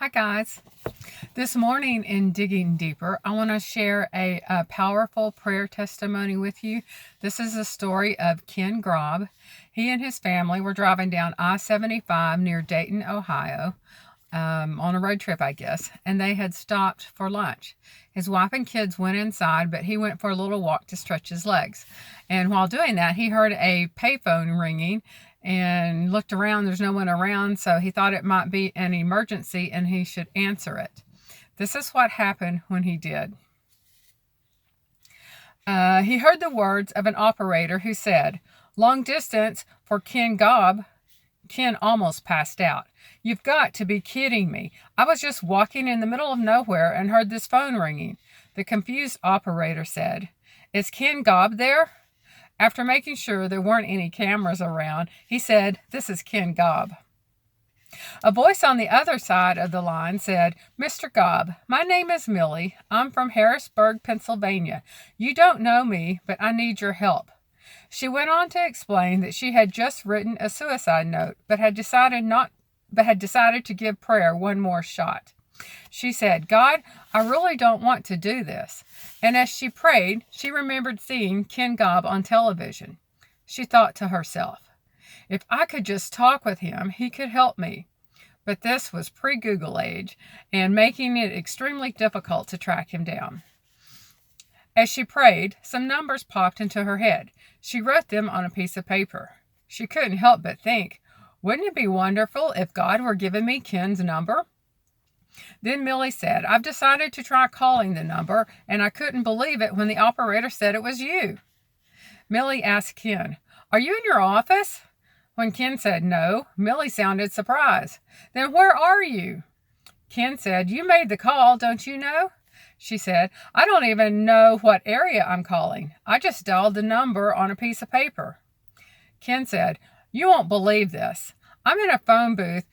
Hi guys. This morning in Digging Deeper, I want to share a powerful prayer testimony with you. This is a story of Ken Grob. He and his family were driving down I-75 near Dayton, Ohio, on a road trip, I guess, and they had stopped for lunch. His wife and kids went inside, but he went for a little walk to stretch his legs. And while doing that, he heard a payphone ringing and looked around. There's no one around, so he thought it might be an emergency and he should answer it. This is what happened when he did. He heard the words of an operator who said, "Long distance for Ken Grob." Ken almost passed out. "You've got to be kidding me. I was just walking in the middle of nowhere and heard this phone ringing." The confused operator said, "Is Ken Grob there?" After making sure there weren't any cameras around, he said, "This is Ken Grob." A voice on the other side of the line said, "Mr. Grob, my name is Millie. I'm from Harrisburg, Pennsylvania. You don't know me, but I need your help." She went on to explain that she had just written a suicide note, but had decided to give prayer one more shot. She said, "God, I really don't want to do this." And as she prayed, she remembered seeing Ken Grob on television. She thought to herself, "If I could just talk with him, he could help me." But this was pre-Google age and making it extremely difficult to track him down. As she prayed, some numbers popped into her head. She wrote them on a piece of paper. She couldn't help but think, wouldn't it be wonderful if God were giving me Ken's number? Then Millie said, "I've decided to try calling the number, and I couldn't believe it when the operator said it was you." Millie asked Ken, "Are you in your office?" When Ken said no, Millie sounded surprised. "Then where are you?" Ken said, "You made the call, don't you know?" She said, "I don't even know what area I'm calling. I just dialed the number on a piece of paper." Ken said, "You won't believe this. I'm in a phone booth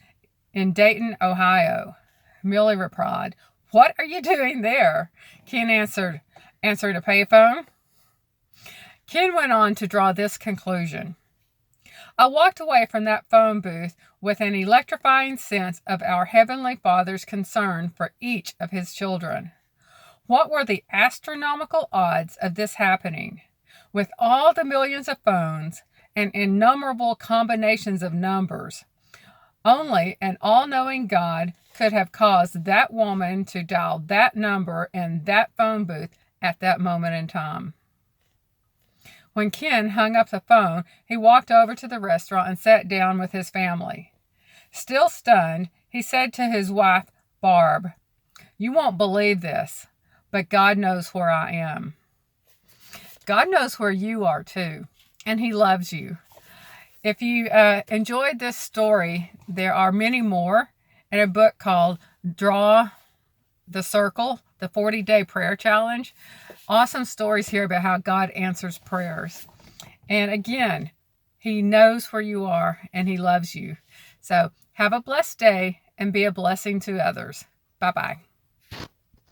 in Dayton, Ohio." Millie replied, "What are you doing there?" Ken answered a payphone. Ken went on to draw this conclusion. "I walked away from that phone booth with an electrifying sense of our Heavenly Father's concern for each of His children. What were the astronomical odds of this happening? With all the millions of phones and innumerable combinations of numbers, only an all-knowing God could have caused that woman to dial that number in that phone booth at that moment in time." When Ken hung up the phone, he walked over to the restaurant and sat down with his family. Still stunned, he said to his wife, Barb, "You won't believe this, but God knows where I am." God knows where you are too, and He loves you. If you enjoyed this story, there are many more in a book called Draw the Circle, the 40-Day Prayer Challenge. Awesome stories here about how God answers prayers. And again, He knows where you are and He loves you. So have a blessed day and be a blessing to others. Bye-bye.